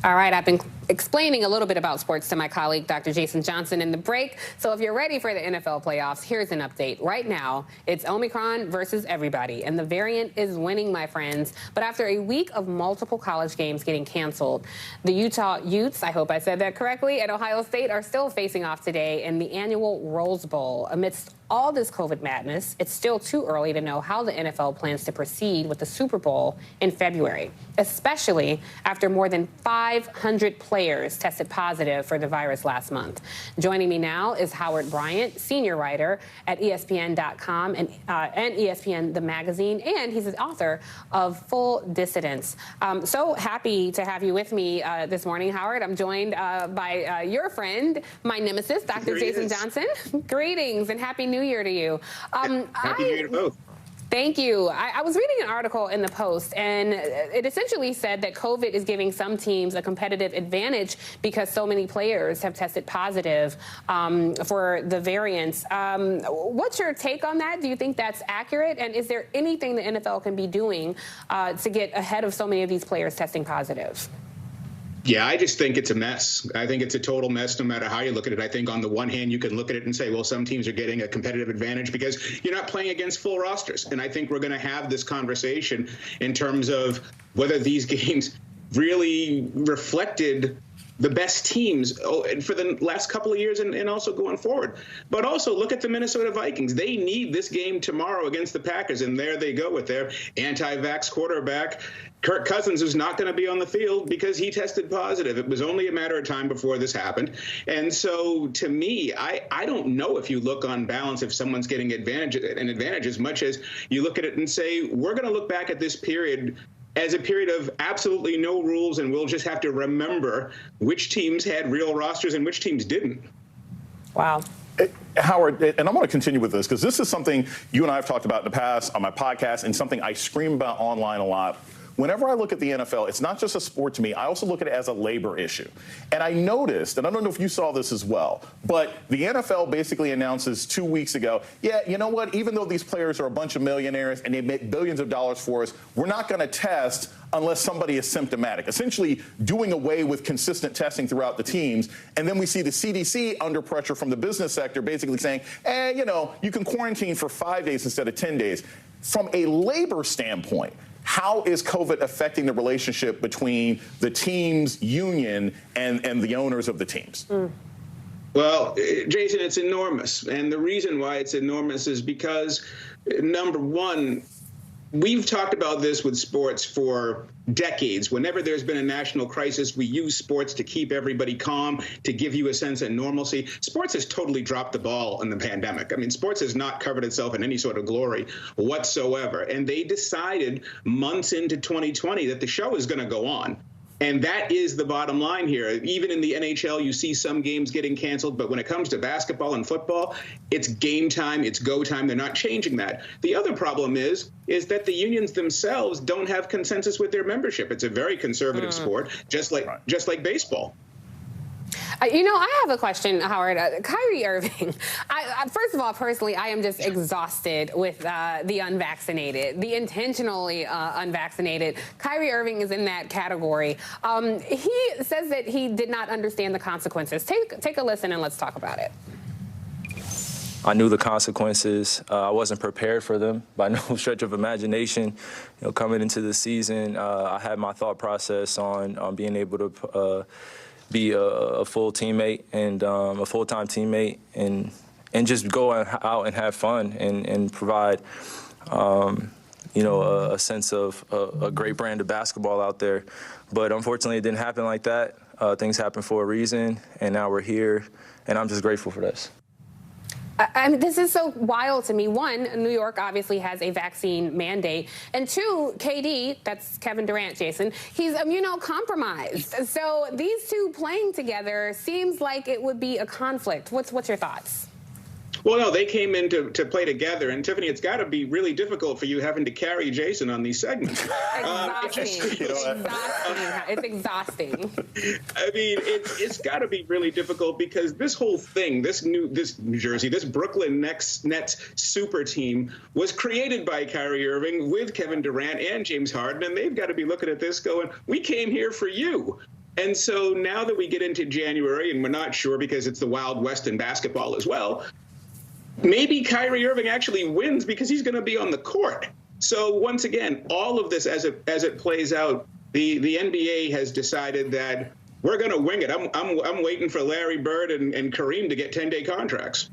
All right, I've been explaining a little bit about sports to my colleague, Dr. Jason Johnson, in the break. So if you're ready for the NFL playoffs, here's an update. Right now, it's Omicron versus everybody, and the variant is winning, my friends. But after a week of multiple college games getting canceled, the Utah Utes, I hope I said that correctly, and Ohio State are still facing off today in the annual Rose Bowl. Amidst all this COVID madness, it's still too early to know how the NFL plans to proceed with the Super Bowl in February, especially after more than 500 players tested positive for the virus last month. Joining me now is Howard Bryant, senior writer at ESPN.com and ESPN the magazine, and he's the author of Full Dissidence. So happy to have you with me this morning, Howard. I'm joined by your friend, my nemesis, Dr. Jason Johnson. Greetings and happy New Year to you. Happy New Year to both. Thank you. I was reading an article in the Post, and it essentially said that COVID is giving some teams a competitive advantage because so many players have tested positive for the variants. What's your take on that? Do you think that's accurate? And is there anything the NFL can be doing to get ahead of so many of these players testing positive? Yeah, I just think it's a mess. I think it's a total mess no matter how you look at it. I think on the one hand, you can look at it and say, well, some teams are getting a competitive advantage because you're not playing against full rosters. And I think we're going to have this conversation in terms of whether these games really reflected the best teams for the last couple of years and also going forward. But also look at the Minnesota Vikings. They need this game tomorrow against the Packers, and there they go with their anti-vax quarterback. Kirk Cousins is not going to be on the field because he tested positive. It was only a matter of time before this happened. And so to me, I don't know if you look on balance if someone's getting an advantage as much as you look at it and say, we're going to look back at this period as a period of absolutely no rules, and we'll just have to remember which teams had real rosters and which teams didn't. Wow. Howard, and I want to continue with this because this is something you and I have talked about in the past on my podcast and something I scream about online a lot. Whenever I look at the NFL, it's not just a sport to me. I also look at it as a labor issue. And I noticed, and I don't know if you saw this as well, but the NFL basically announces 2 weeks ago, yeah, you know what? Even though these players are a bunch of millionaires and they make billions of dollars for us, we're not going to test unless somebody is symptomatic, essentially doing away with consistent testing throughout the teams. And then we see the CDC under pressure from the business sector basically saying, you know, you can quarantine for 5 days instead of 10 days. From a labor standpoint, how is COVID affecting the relationship between the team's union and the owners of the teams? Well, Jason, it's enormous. And the reason why it's enormous is because, number one, we've talked about this with sports for decades. Whenever there's been a national crisis, we use sports to keep everybody calm, to give you a sense of normalcy. Sports has totally dropped the ball in the pandemic. I mean, sports has not covered itself in any sort of glory whatsoever. And they decided months into 2020 that the show is going to go on. And that is the bottom line here. Even in the NHL, you see some games getting canceled. But when it comes to basketball and football, it's game time. It's go time. They're not changing that. The other problem is that the unions themselves don't have consensus with their membership. It's a very conservative sport, just like baseball. You know, I have a question, Howard. Kyrie Irving, first of all, personally, I am just exhausted with the unvaccinated, the intentionally unvaccinated. Kyrie Irving is in that category. He says that he did not understand the consequences. Take a listen and let's talk about it. I knew the consequences. I wasn't prepared for them by no stretch of imagination. You know, coming into the season, I had my thought process on being able to be a full teammate and a full-time teammate and just go out and have fun and provide, you know, a sense of a great brand of basketball out there. But unfortunately, it didn't happen like that. Things happen for a reason, and now we're here, and I'm just grateful for this. I mean, this is so wild to me. One, New York obviously has a vaccine mandate. And two, KD, that's Kevin Durant, Jason, he's immunocompromised. So these two playing together seems like it would be a conflict. What's your thoughts? Well, no, they came in to play together. And, Tiffany, it's got to be really difficult for you having to carry Jason on these segments. It's exhausting. I mean, it's got to be really difficult because this whole thing, this New Jersey, this Brooklyn Nets super team was created by Kyrie Irving with Kevin Durant and James Harden. And they've got to be looking at this going, we came here for you. And so now that we get into January, and we're not sure because it's the Wild West in basketball as well, maybe Kyrie Irving actually wins because he's going to be on the court. So once again, all of this as it plays out, the NBA has decided that we're going to wing it. I'm waiting for Larry Bird and Kareem to get 10-day contracts.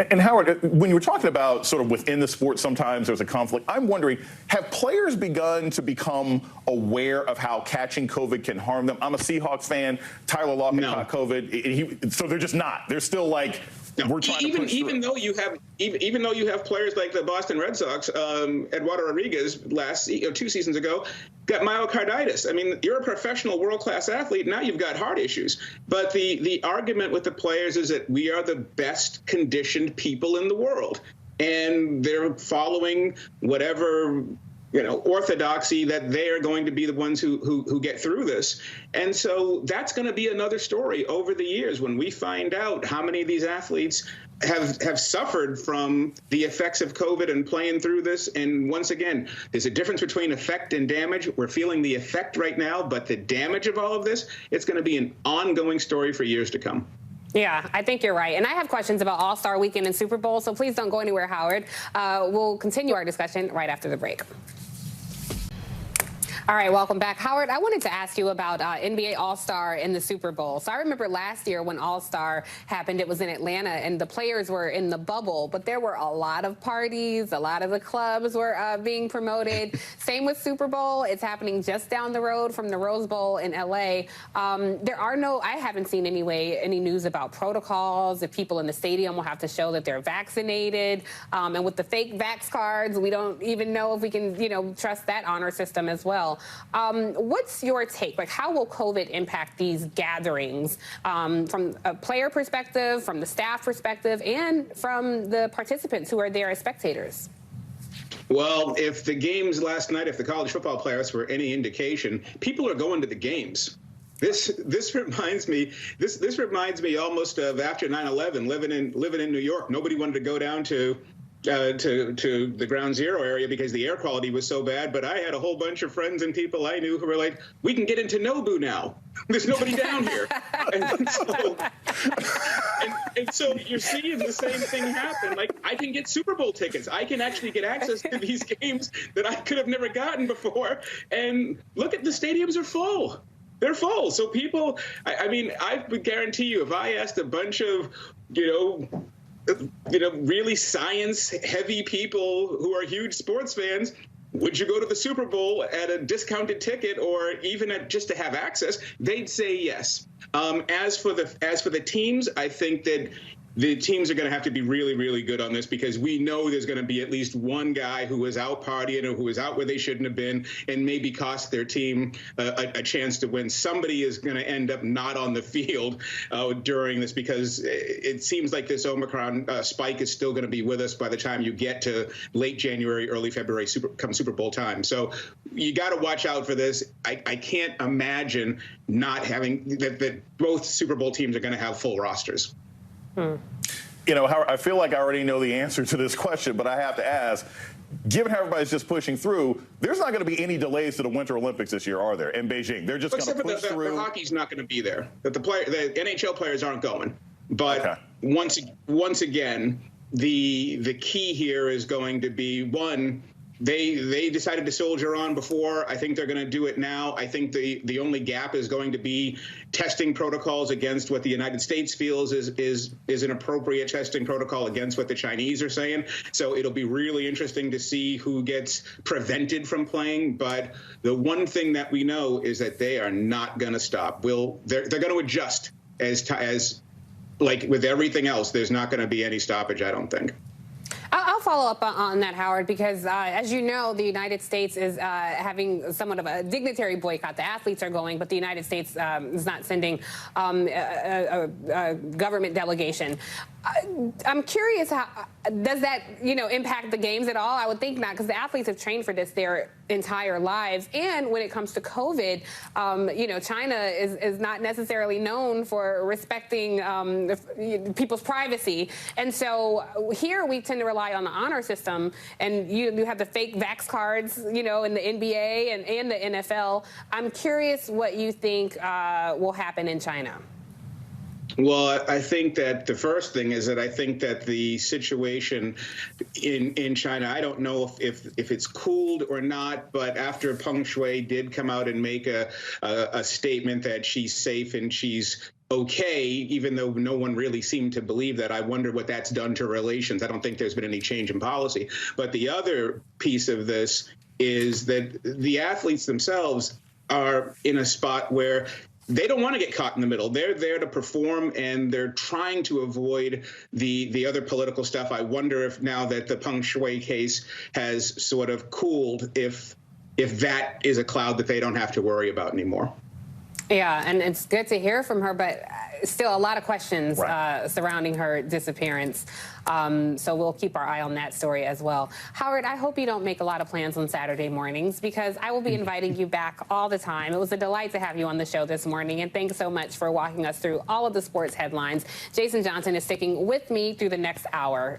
And Howard, when you were talking about sort of within the sport, sometimes there's a conflict. I'm wondering, have players begun to become aware of how catching COVID can harm them? I'm a Seahawks fan. Tyler Lockett caught COVID, so they're just not. They're still like, we're trying to push even though you have players like the Boston Red Sox, Eduardo Rodriguez 2 seasons ago got myocarditis. I mean, you're a professional world-class athlete. Now you've got heart issues. But the argument with the players is that we are the best conditioned people in the world, and they're following whatever orthodoxy that they are going to be the ones who get through this. And so that's going to be another story over the years when we find out how many of these athletes have suffered from the effects of COVID and playing through this. And once again, there's a difference between effect and damage. We're feeling the effect right now, but the damage of all of this, it's going to be an ongoing story for years to come. Yeah, I think you're right. And I have questions about All-Star Weekend and Super Bowl, so please don't go anywhere, Howard. We'll continue our discussion right after the break. All right, welcome back. Howard, I wanted to ask you about NBA All-Star and the Super Bowl. So I remember last year when All-Star happened, it was in Atlanta, and the players were in the bubble, but there were a lot of parties, a lot of the clubs were being promoted. Same with Super Bowl. It's happening just down the road from the Rose Bowl in L.A. I haven't seen any news about protocols, if people in the stadium will have to show that they're vaccinated. And with the fake vax cards, we don't even know if we can, trust that honor system as well. What's your take? Like, how will COVID impact these gatherings from a player perspective, from the staff perspective, and from the participants who are there as spectators? Well, if the games last night, if the college football players were any indication, people are going to the games. This reminds me almost of after 9/11, living in New York. Nobody wanted to go down to the Ground Zero area because the air quality was so bad. But I had a whole bunch of friends and people I knew who were like, we can get into Nobu now. There's nobody down here. And so you're seeing the same thing happen. Like, I can get Super Bowl tickets. I can actually get access to these games that I could have never gotten before. And look at the stadiums are full. They're full. So people, I would guarantee you, if I asked a bunch of, really science-heavy people who are huge sports fans, would you go to the Super Bowl at a discounted ticket or even just to have access? They'd say yes. As for the teams, I think that the teams are going to have to be really, really good on this because we know there's going to be at least one guy who was out partying or who was out where they shouldn't have been and maybe cost their team a chance to win. Somebody is going to end up not on the field during this because it seems like this Omicron spike is still going to be with us by the time you get to late January, early February, come Super Bowl time. So you got to watch out for this. I can't imagine not having that both Super Bowl teams are going to have full rosters. Howard, I feel like I already know the answer to this question, but I have to ask, given how everybody's just pushing through, there's not going to be any delays to the Winter Olympics this year, are there, in Beijing? They're just going to push through. The hockey's not going to be there. The NHL players aren't going. But once again, the key here is going to be, one, They decided to soldier on before. I think they're going to do it now. I think the only gap is going to be testing protocols against what the United States feels is an appropriate testing protocol against what the Chinese are saying. So it'll be really interesting to see who gets prevented from playing. But the one thing that we know is that they are not going to stop. They're going to adjust as like with everything else. There's not going to be any stoppage, I don't think. I'll follow up on that, Howard, because as you know, the United States is having somewhat of a dignitary boycott. The athletes are going, but the United States is not sending a government delegation. I'm curious, how does that, impact the games at all? I would think not, because the athletes have trained for this their entire lives. And when it comes to COVID, China is not necessarily known for respecting people's privacy. And so here we tend to rely on the honor system, and you have the fake vax cards, in the NBA and the NFL. I'm curious what you think will happen in China. Well, I think that the first thing is that I think that the situation in China, I don't know if it's cooled or not, but after Peng Shuai did come out and make a statement that she's safe and she's okay, even though no one really seemed to believe that, I wonder what that's done to relations. I don't think there's been any change in policy. But the other piece of this is that the athletes themselves are in a spot where they don't want to get caught in the middle. They're there to perform, and they're trying to avoid the other political stuff. I wonder if now that the Peng Shuai case has sort of cooled, if that is a cloud that they don't have to worry about anymore. Yeah, and it's good to hear from her, but still a lot of questions surrounding her disappearance. So we'll keep our eye on that story as well. Howard, I hope you don't make a lot of plans on Saturday mornings, because I will be inviting you back all the time. It was a delight to have you on the show this morning, and thanks so much for walking us through all of the sports headlines. Jason Johnson is sticking with me through the next hour.